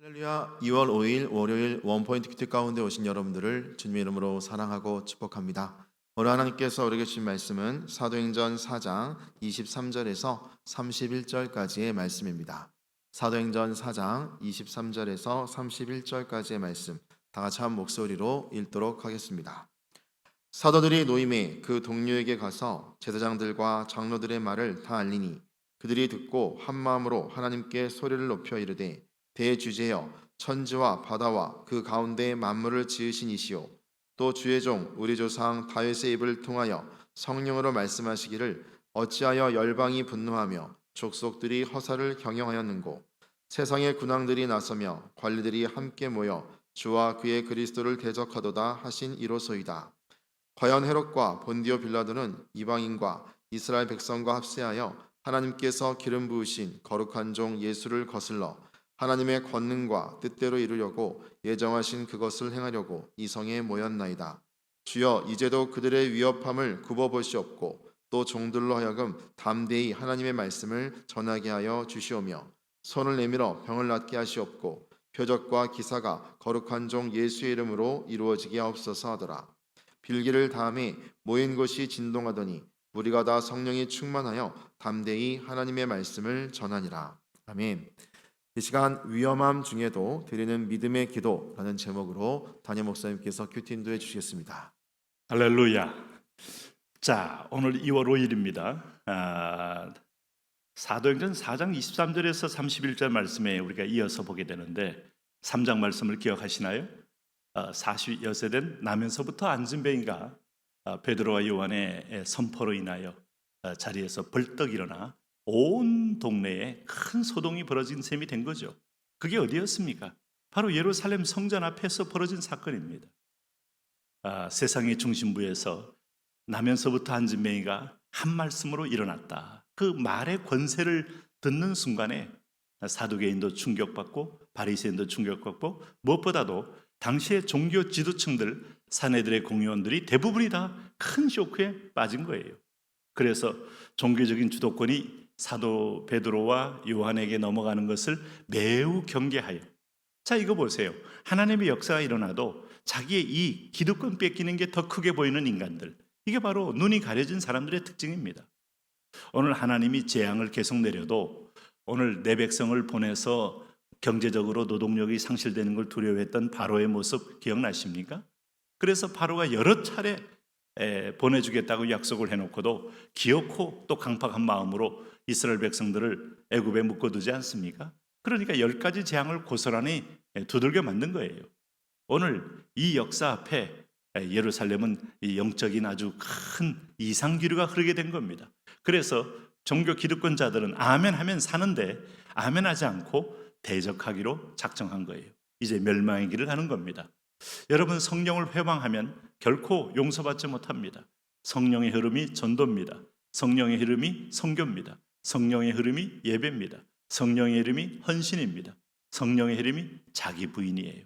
할렐루야. 2월 5일 월요일 원포인트 큐티 가운데 오신 여러분들을 주님의 이름으로 사랑하고 축복합니다. 오늘 하나님께서 우리에게 주신 말씀은 사도행전 4장 23절에서 31절까지의 말씀입니다. 사도행전 4장 23절에서 31절까지의 말씀 다 같이 한 목소리로 읽도록 하겠습니다. 사도들이 노임에 그 동료에게 가서 제사장들과 장로들의 말을 다 알리니 그들이 듣고 한 마음으로 하나님께 소리를 높여 이르되 대주제여 천지와 바다와 그 가운데 만물을 지으신 이시오 또 주의 종 우리 조상 다윗의 입을 통하여 성령으로 말씀하시기를 어찌하여 열방이 분노하며 족속들이 허사를 경영하였는고 세상의 군왕들이 나서며 관리들이 함께 모여 주와 그의 그리스도를 대적하도다 하신 이로소이다. 과연 헤롯과 본디오 빌라도는 이방인과 이스라엘 백성과 합세하여 하나님께서 기름 부으신 거룩한 종 예수를 거슬러 하나님의 권능과 뜻대로 이루려고 예정하신 그것을 행하려고 이 성에 모였나이다. 주여 이제도 그들의 위협함을 굽어보시옵고 또 종들로 하여금 담대히 하나님의 말씀을 전하게 하여 주시오며 손을 내밀어 병을 낫게 하시옵고 표적과 기사가 거룩한 종 예수의 이름으로 이루어지게 하옵소서 하더라. 빌기를 다음에 모인 곳이 진동하더니 우리가 다 성령이 충만하여 담대히 하나님의 말씀을 전하니라. 아멘. 이 시간 위험함 중에도 드리는 믿음의 기도라는 제목으로 담임 목사님께서 큐티 인도해 주시겠습니다. 할렐루야. 자, 오늘 2월 5일입니다. 사도행전 4장 23절에서 31절 말씀에 우리가 이어서 보게 되는데 3장 말씀을 기억하시나요? 40여세 된 나면서부터 안진뱅이가 베드로와 요한의 선포로 인하여 자리에서 벌떡 일어나 온 동네에 큰 소동이 벌어진 셈이 된 거죠. 그게 어디였습니까? 바로 예루살렘 성전 앞에서 벌어진 사건입니다. 세상의 중심부에서 나면서부터 안진뱅이가 한 말씀으로 일어났다. 그 말의 권세를 듣는 순간에 사두개인도 충격받고 바리새인도 충격받고 무엇보다도 당시의 종교 지도층들, 사내들의 공의원들이 대부분이 다 큰 쇼크에 빠진 거예요. 그래서 종교적인 주도권이 사도 베드로와 요한에게 넘어가는 것을 매우 경계하여, 자 이거 보세요. 하나님의 역사가 일어나도 자기의 이 기득권 뺏기는 게 더 크게 보이는 인간들, 이게 바로 눈이 가려진 사람들의 특징입니다. 오늘 하나님이 재앙을 계속 내려도 오늘 내 백성을 보내서 경제적으로 노동력이 상실되는 걸 두려워했던 바로의 모습 기억나십니까? 그래서 바로가 여러 차례 보내주겠다고 약속을 해놓고도 기어코 또 강팍한 마음으로 이스라엘 백성들을 애굽에 묶어두지 않습니까? 그러니까 10가지 재앙을 고스란히 두들겨 만든 거예요. 오늘 이 역사 앞에 예루살렘은 영적인 아주 큰 이상기류가 흐르게 된 겁니다. 그래서 종교 기득권자들은 아멘 하면 사는데 아멘 하지 않고 대적하기로 작정한 거예요. 이제 멸망의 길을 가는 겁니다. 여러분, 성령을 회방하면 결코 용서받지 못합니다. 성령의 흐름이 전도입니다. 성령의 흐름이 선교입니다. 성령의 흐름이 예배입니다. 성령의 흐름이 헌신입니다. 성령의 흐름이 자기 부인이에요.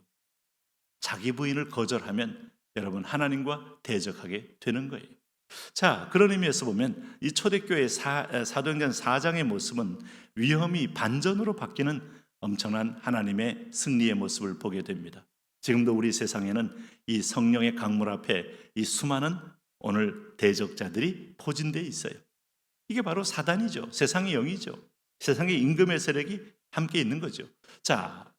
자기 부인을 거절하면 여러분 하나님과 대적하게 되는 거예요. 자, 그런 의미에서 보면 이 초대교회 사도행전 4장의 모습은 위험이 반전으로 바뀌는 엄청난 하나님의 승리의 모습을 보게 됩니다. 지금도 우리 세상에는 이 성령의 강물 앞에 이 수많은 오늘 대적자들이 포진되어 있어요. 이게 바로 사단이죠. 세상의 영이죠. 세상의 임금의 세력이 함께 있는 거죠. 자,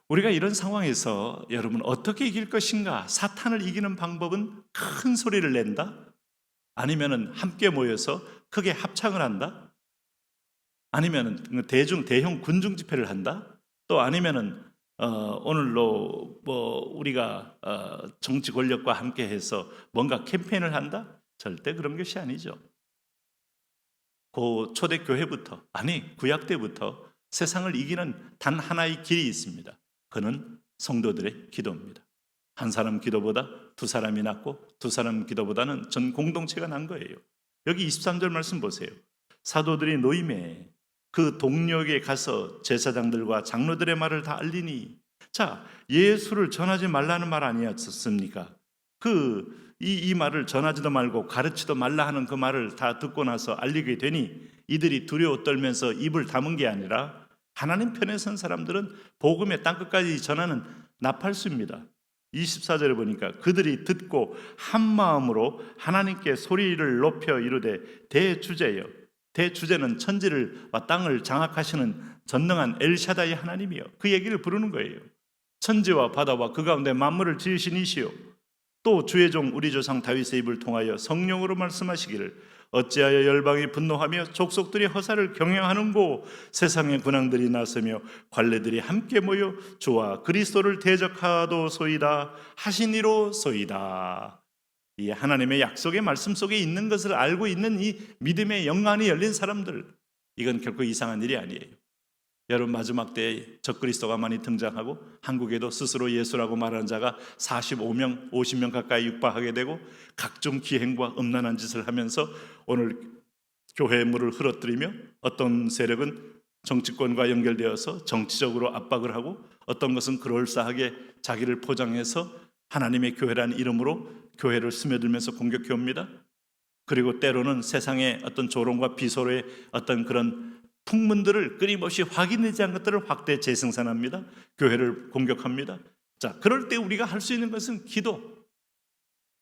우리가 이런 상황에서 여러분 어떻게 이길 것인가? 사탄을 이기는 방법은 큰 소리를 낸다? 아니면은 함께 모여서 크게 합창을 한다? 아니면은 대형 군중 집회를 한다? 또 아니면은 오늘로 우리가 정치 권력과 함께해서 뭔가 캠페인을 한다? 절대 그런 것이 아니죠. 그 초대교회부터, 아니 구약 때부터 세상을 이기는 단 하나의 길이 있습니다. 그는 성도들의 기도입니다. 한 사람 기도보다 두 사람이 낫고 두 사람 기도보다는 전 공동체가 난 거예요. 여기 23절 말씀 보세요. 사도들이 노임에 그 동료에게 가서 제사장들과 장로들의 말을 다 알리니, 자, 예수를 전하지 말라는 말 아니었습니까? 이 말을 전하지도 말고 가르치도 말라 하는 그 말을 다 듣고 나서 알리게 되니 이들이 두려워 떨면서 입을 다문 게 아니라 하나님 편에 선 사람들은 복음의 땅끝까지 전하는 나팔수입니다. 24절에 보니까 그들이 듣고 한 마음으로 하나님께 소리를 높여 이르되 대주제여. 대주제는 천지와 땅을 장악하시는 전능한 엘샤다이 하나님이요. 그 얘기를 부르는 거예요. 천지와 바다와 그 가운데 만물을 지으신 이시요. 또 주의 종 우리 조상 다윗의 입을 통하여 성령으로 말씀하시기를 어찌하여 열방이 분노하며 족속들이 허사를 경영하는고 세상의 군왕들이 나서며 관례들이 함께 모여 주와 그리스도를 대적하도소이다 하시니로소이다. 이 하나님의 약속의 말씀 속에 있는 것을 알고 있는 이 믿음의 영안이 열린 사람들, 이건 결코 이상한 일이 아니에요. 여러분, 마지막 때에 적그리스도가 많이 등장하고 한국에도 스스로 예수라고 말하는 자가 45명, 50명 가까이 육박하게 되고 각종 기행과 음란한 짓을 하면서 오늘 교회의 물을 흐러뜨리며 어떤 세력은 정치권과 연결되어서 정치적으로 압박을 하고 어떤 것은 그럴싸하게 자기를 포장해서 하나님의 교회라는 이름으로 교회를 스며들면서 공격해 옵니다. 그리고 때로는 세상의 어떤 조롱과 비소로의 어떤 그런 풍문들을 끊임없이 확인되지 않은 것들을 확대 재생산합니다. 교회를 공격합니다. 자, 그럴 때 우리가 할 수 있는 것은 기도.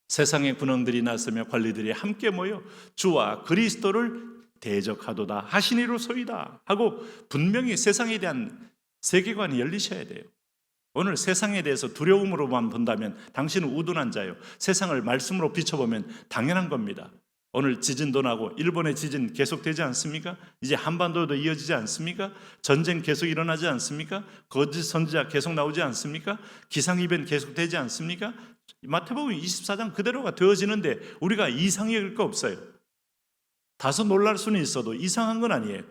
세상의 군왕들이 나서며 관리들이 함께 모여 주와 그리스도를 대적하도다 하시니로소이다 하고 분명히 세상에 대한 세계관이 열리셔야 돼요. 오늘 세상에 대해서 두려움으로만 본다면 당신은 우둔한 자요. 세상을 말씀으로 비춰보면 당연한 겁니다. 오늘 지진도 나고 일본의 지진 계속되지 않습니까? 이제 한반도도 이어지지 않습니까? 전쟁 계속 일어나지 않습니까? 거짓 선지자 계속 나오지 않습니까? 기상이변 계속되지 않습니까? 마태복음 24장 그대로가 되어지는데 우리가 이상히 여길 거 없어요. 다소 놀랄 수는 있어도 이상한 건 아니에요.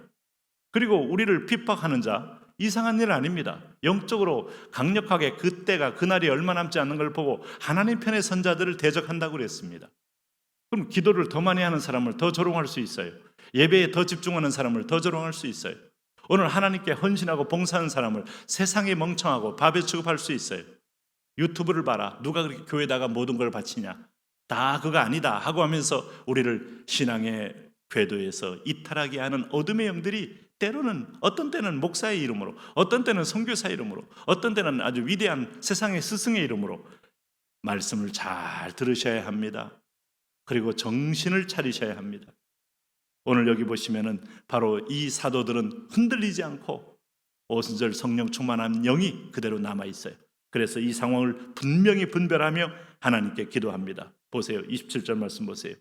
그리고 우리를 핍박하는 자, 이상한 일 아닙니다. 영적으로 강력하게 그때가 그날이 얼마 남지 않는 걸 보고 하나님 편의 선자들을 대적한다고 그랬습니다. 그럼 기도를 더 많이 하는 사람을 더 조롱할 수 있어요. 예배에 더 집중하는 사람을 더 조롱할 수 있어요. 오늘 하나님께 헌신하고 봉사하는 사람을 세상에 멍청하고 밥에 취급할 수 있어요. 유튜브를 봐라. 누가 그렇게 교회에다가 모든 걸 바치냐. 다 그거 아니다 하고 하면서 우리를 신앙의 궤도에서 이탈하게 하는 어둠의 영들이 때로는 어떤 때는 목사의 이름으로, 어떤 때는 선교사의 이름으로, 어떤 때는 아주 위대한 세상의 스승의 이름으로 말씀을 잘 들으셔야 합니다. 그리고 정신을 차리셔야 합니다. 오늘 여기 보시면은 바로 이 사도들은 흔들리지 않고 오순절 성령 충만한 영이 그대로 남아 있어요. 그래서 이 상황을 분명히 분별하며 하나님께 기도합니다. 보세요. 27절 말씀 보세요.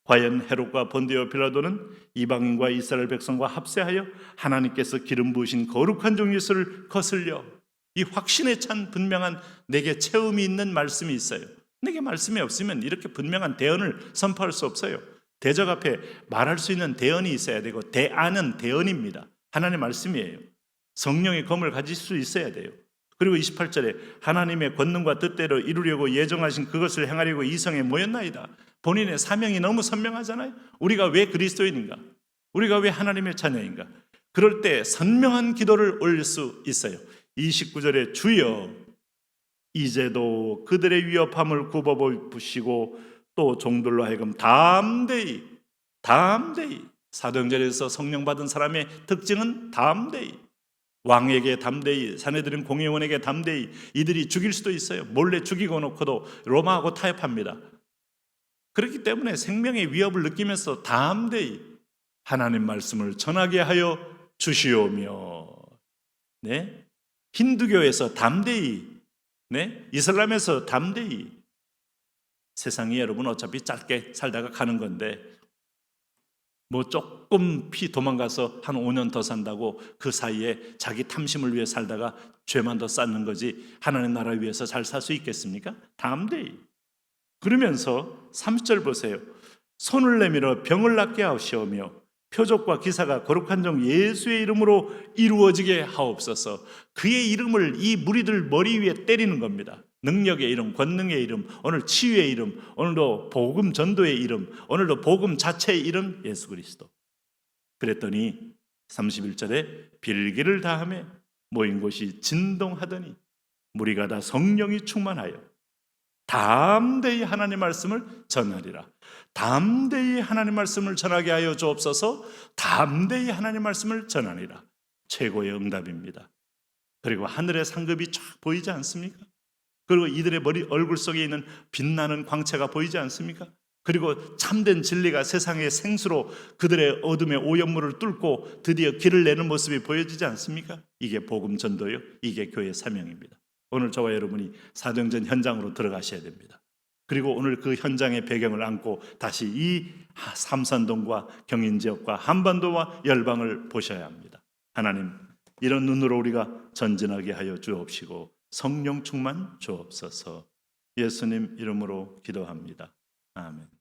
과연 헤롯과 본디오 빌라도는 이방인과 이스라엘 백성과 합세하여 하나님께서 기름 부으신 거룩한 종 예수를 거슬려, 이 확신에 찬 분명한 내게 체험이 있는 말씀이 있어요. 내게 말씀이 없으면 이렇게 분명한 대언을 선포할 수 없어요. 대적 앞에 말할 수 있는 대언이 있어야 되고, 대안은 대언입니다. 하나님의 말씀이에요. 성령의 검을 가질 수 있어야 돼요. 그리고 28절에 하나님의 권능과 뜻대로 이루려고 예정하신 그것을 행하려고 이성에 모였나이다. 본인의 사명이 너무 선명하잖아요. 우리가 왜 그리스도인인가? 우리가 왜 하나님의 자녀인가? 그럴 때 선명한 기도를 올릴 수 있어요. 29절에 주여 이제도 그들의 위협함을 굽어보시고 또 종들로 하여금 담대히 사도행전에서 성령 받은 사람의 특징은 담대히, 왕에게 담대히, 사내들은 공회원에게 담대히, 이들이 죽일 수도 있어요. 몰래 죽이고 놓고도 로마하고 타협합니다. 그렇기 때문에 생명의 위협을 느끼면서 담대히 하나님 말씀을 전하게 하여 주시오며, 네? 힌두교에서 담대히, 네? 이슬람에서 담대히. 세상이 여러분 어차피 짧게 살다가 가는 건데 뭐 조금 도망가서 한 5년 더 산다고 그 사이에 자기 탐심을 위해 살다가 죄만 더 쌓는 거지 하나님 나라 위해서 잘 살 수 있겠습니까? 담대히. 그러면서 30절 보세요. 손을 내밀어 병을 낫게 하시오며 표적과 기사가 거룩한 종 예수의 이름으로 이루어지게 하옵소서. 그의 이름을 이 무리들 머리 위에 때리는 겁니다. 능력의 이름, 권능의 이름, 오늘 치유의 이름, 오늘도 복음 전도의 이름, 오늘도 복음 자체의 이름 예수 그리스도. 그랬더니 31절에 빌기를 다하며 모인 곳이 진동하더니 무리가 다 성령이 충만하여 담대히 하나님 말씀을 전하리라. 담대히 하나님 말씀을 전하게 하여 주옵소서. 담대히 하나님 말씀을 전하리라. 최고의 응답입니다. 그리고 하늘의 상급이 쫙 보이지 않습니까? 그리고 이들의 얼굴 속에 있는 빛나는 광채가 보이지 않습니까? 그리고 참된 진리가 세상의 생수로 그들의 어둠의 오염물을 뚫고 드디어 길을 내는 모습이 보여지지 않습니까? 이게 복음 전도요. 이게 교회 사명입니다. 오늘 저와 여러분이 사도행전 현장으로 들어가셔야 됩니다. 그리고 오늘 그 현장의 배경을 안고 다시 이 삼산동과 경인지역과 한반도와 열방을 보셔야 합니다. 하나님, 이런 눈으로 우리가 전진하게 하여 주옵시고 성령 충만 주옵소서. 예수님 이름으로 기도합니다. 아멘.